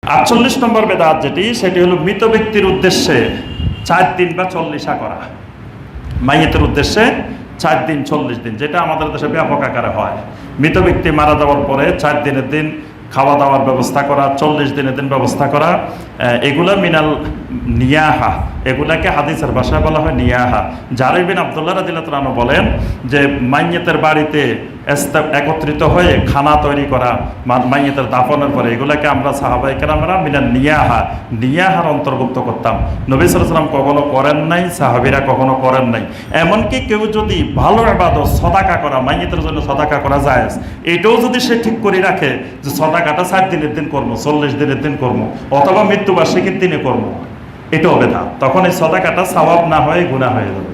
48 নম্বর বেদাত সেটি হলো মৃত ব্যক্তির উদ্দেশ্যে 4 দিন বা 40 করা। মাইয়েতের উদ্দেশ্যে 4 দিন 40 দিন, যেটা আমাদের দেশে ব্যাপক আকারে হয়। মৃত ব্যক্তি মারা যাওয়ার পরে 4 দিনের দিন খাওয়া দাওয়ার ব্যবস্থা করা, 40 দিনের দিন ব্যবস্থা করা, এগুলা মিনাল নিয়াহা, এগুলাকে হাদিসের ভাষায় বলা হয় নিয়াহা। জারির বিন আব্দুল্লাহ রাদিয়াল্লাহু তাআলা বলেন যে মাইয়েতের বাড়িতে একত্রিত হয়ে খানা তৈরি করা মাইয়েতের দাফনের পরে, এগুলাকে আমরা সাহাবায়ে কেরামরা মিনাল নিয়াহার অন্তর্ভুক্ত করতাম। নবী সাল্লাল্লাহু আলাইহি ওয়াসাল্লাম কখনো করেন নাই, সাহাবীরা কখনো করেন নাই। এমনকি কেউ যদি ভালো ইবাদত সদাকা করা, মাইয়েতের জন্য সদাকা করা জায়েজ, এটাও যদি সে ঠিক করে রাখে যে সদাকাটা 4 দিনের দিন করবো, 40 দিনের দিন করবো, অথবা মৃত্যুবার্ষিকীর দিনে করবো, এটাও বেদাত। তখন এই সদাকাটা সওয়াব না হয়ে গুনাহ হয়ে যাবে।